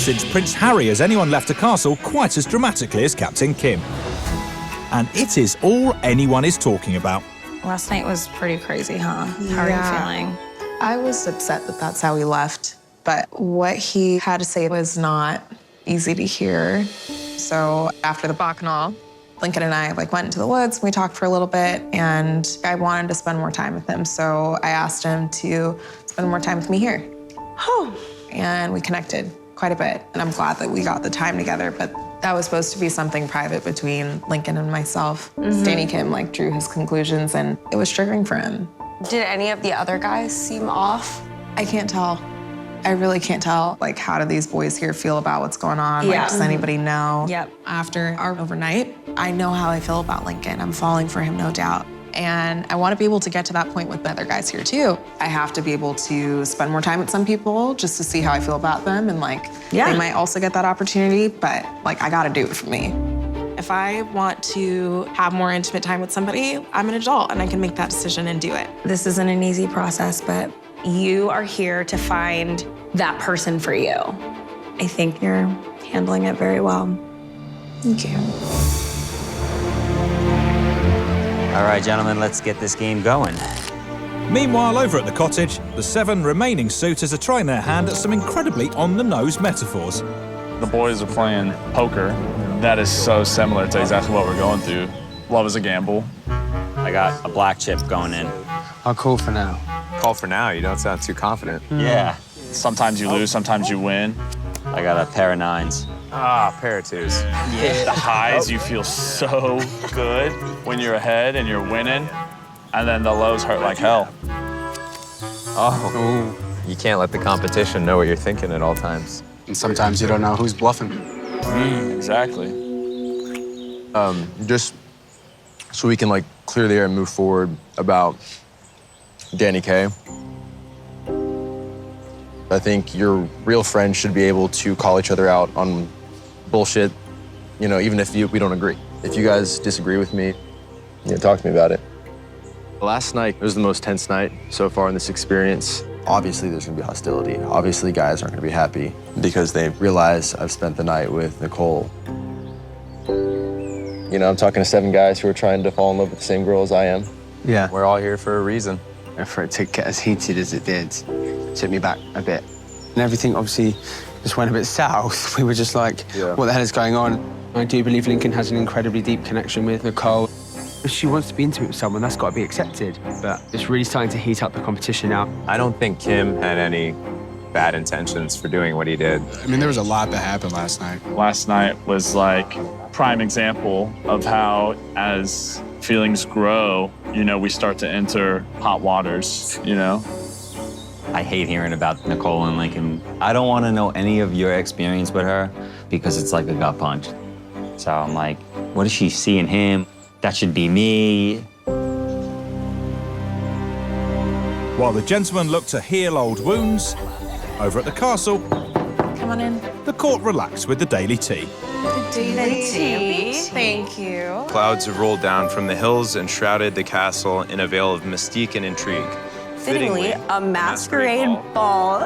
since Prince Harry has anyone left a castle quite as dramatically as Captain Kim. And it is all anyone is talking about. Last night was pretty crazy, huh? How are you feeling? I was upset that that's how he left, but what he had to say was not easy to hear. So after the Bacchanal, Lincoln and I went into the woods, we talked for a little bit, and I wanted to spend more time with him. So I asked him to spend more time with me here. And we connected quite a bit. And I'm glad that we got the time together, but that was supposed to be something private between Lincoln and myself. Danny Kim drew his conclusions, and it was triggering for him. Did any of the other guys seem off? I can't tell. I really can't tell. How do these boys here feel about what's going on? Does anybody know? Yep. After our overnight, I know how I feel about Lincoln. I'm falling for him, no doubt. And I want to be able to get to that point with the other guys here too. I have to be able to spend more time with some people just to see how I feel about them. And they might also get that opportunity, but I gotta do it for me. If I want to have more intimate time with somebody, I'm an adult and I can make that decision and do it. This isn't an easy process, but you are here to find that person for you. I think you're handling it very well. Thank you. All right, gentlemen, let's get this game going. Meanwhile, over at the cottage, the 7 remaining suitors are trying their hand at some incredibly on-the-nose metaphors. The boys are playing poker. That is so similar to exactly what we're going through. Love is a gamble. I got a black chip going in. I'll call for now. Call for now, you don't sound too confident. Yeah. Sometimes you lose, sometimes you win. I got a pair of 9s. Ah, pair of 2s. The highs, you feel so good when you're ahead and you're winning, and then the lows hurt like hell. Oh, you can't let the competition know what you're thinking at all times. And sometimes you don't know who's bluffing. Exactly. Just so we can clear the air and move forward about Danny Kaye. I think your real friends should be able to call each other out on bullshit, even if we don't agree. If you guys disagree with me, talk to me about it. Last night was the most tense night so far in this experience. Obviously, there's gonna be hostility. Obviously, guys aren't gonna be happy because they realize I've spent the night with Nicole. I'm talking to 7 guys who are trying to fall in love with the same girl as I am. Yeah. We're all here for a reason. And for it to get as heated as it did, took me back a bit. And everything obviously just went a bit south. We were just what the hell is going on? I do believe Lincoln has an incredibly deep connection with Nicole. If she wants to be intimate with someone, that's got to be accepted. But it's really starting to heat up the competition now. I don't think Kim had any bad intentions for doing what he did. I mean, there was a lot that happened last night. Last night was prime example of how as feelings grow, we start to enter hot waters, I hate hearing about Nicole and Lincoln. I don't want to know any of your experience with her because it's like a gut punch. So I'm like, what does she see in him? That should be me. While the gentlemen look to heal old wounds, over at the castle, Come on in. the court relax with the daily tea. Daily tea. Thank you. Clouds have rolled down from the hills and shrouded the castle in a veil of mystique and intrigue. Fittingly, a masquerade ball.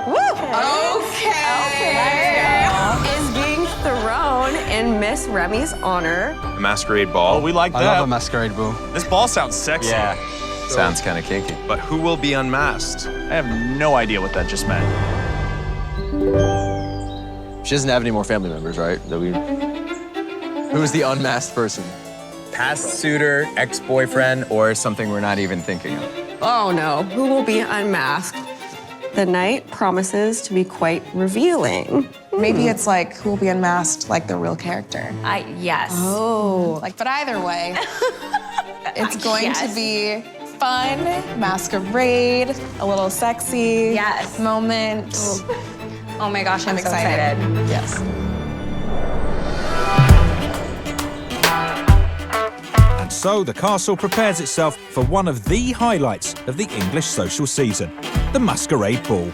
Is being thrown in Miss Remy's honor. A masquerade ball. Oh, we like I that. love a masquerade ball. This ball sounds sexy. Yeah. Sounds kind of kinky. But who will be unmasked? I have no idea what that just meant. She doesn't have any more family members, right? Who's the unmasked person? Past suitor, ex-boyfriend, or something we're not even thinking of? Oh no, who will be unmasked? The night promises to be quite revealing. Maybe it's who will be unmasked, the real character. Yes. Oh. But either way, it's going to be fun, masquerade, a little sexy moment. Oh my gosh, I'm so excited. Yes. And so the castle prepares itself for one of the highlights of the English social season, the Masquerade Ball.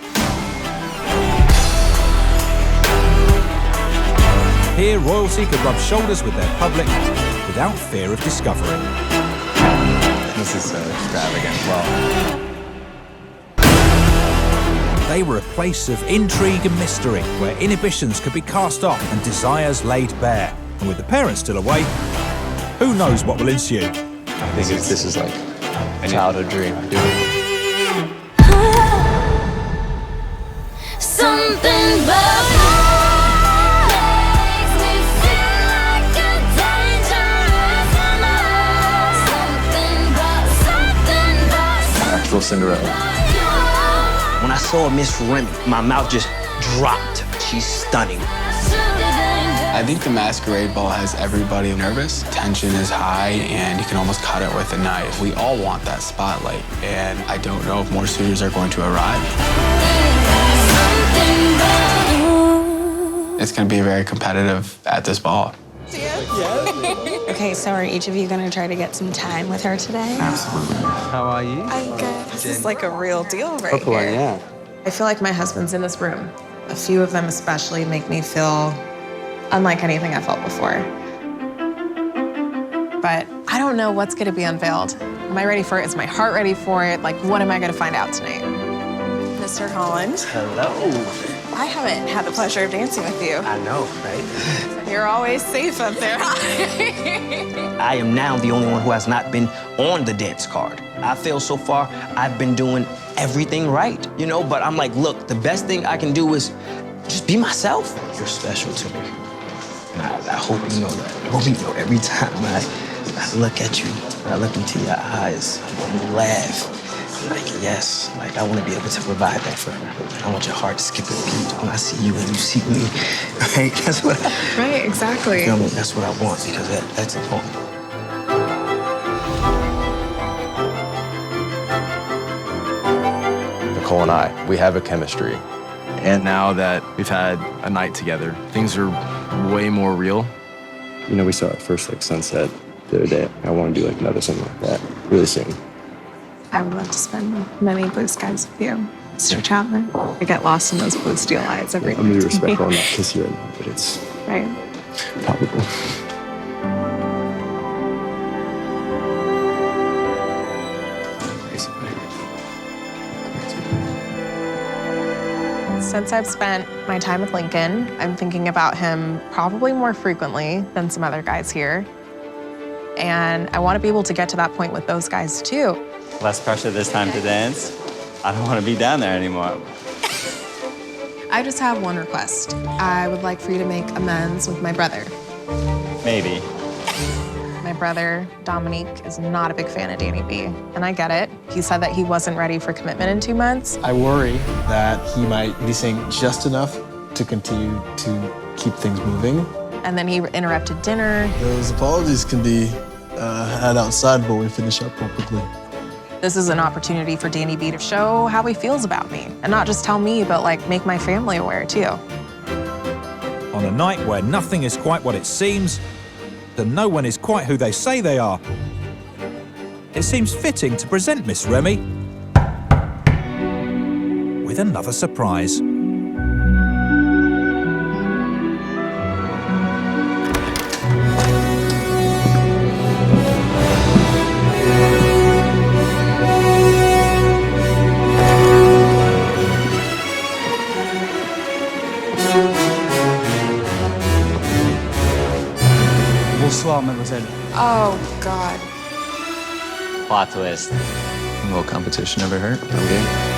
Here, royalty could rub shoulders with their public without fear of discovery. This is so extravagant. Well, They were a place of intrigue and mystery, where inhibitions could be cast off and desires laid bare. And with the parents still away, who knows what will ensue? I think this is like a childhood dream. Something about you makes me feel like a dangerous love. Something about Actual Cinderella. When I saw Miss Remy, my mouth just dropped. She's stunning. I think the Masquerade Ball has everybody nervous. Tension is high, and you can almost cut it with a knife. We all want that spotlight, and I don't know if more suitors are going to arrive. It's going to be very competitive at this ball. Okay, so are each of you gonna try to get some time with her today? Absolutely. How are you? I'm good. This is like a real deal right here. Yeah. I feel like my husband's in this room. A few of them especially make me feel unlike anything I felt before. But I don't know what's gonna be unveiled. Am I ready for it? Is my heart ready for it? Like, what am I gonna find out tonight? Mr. Holland. Hello. I haven't had the pleasure of dancing with you. I know, right? You're always safe up there. I am now the only one who has not been on the dance card. I feel so far I've been doing everything right, you know? But I'm like, look, the best thing I can do is just be myself. You're special to me. And I hope you know that. I hope you know every time I look at you, I look into your eyes, and you laugh. Like, yes, like I want to be able to provide that for her. I want your heart to skip a beat when I see you and you see me, right? That's what Right, exactly. I mean, that's what I want because that's important. Nicole and I, we have a chemistry. And now that we've had a night together, things are way more real. You know, we saw that first like sunset the other day. I want to do like another something like that really soon. I would love to spend many blue skies with you, Mr. Chapman. I get lost in those blue steel eyes every I'm gonna be night. respectful and not kiss you right now, but it's Right. palpable. Since I've spent my time with Lincoln, I'm thinking about him probably more frequently than some other guys here. And I want to be able to get to that point with those guys too. Less pressure this time to dance. I don't want to be down there anymore. I just have one request. I would like for you to make amends with my brother. Maybe. My brother, Dominique, is not a big fan of Danny B, and I get it. He said that he wasn't ready for commitment in 2 months. I worry that he might be saying just enough to continue to keep things moving. And then he interrupted dinner. Those apologies can be had outside, but we finish up quickly. This is an opportunity for Danny B to show how he feels about me, and not just tell me, but like make my family aware too. On a night where nothing is quite what it seems, and no one is quite who they say they are, it seems fitting to present Miss Remy with another surprise. Bonsoir, mademoiselle. Oh, God. Plot twist. A little competition never hurt. Okay.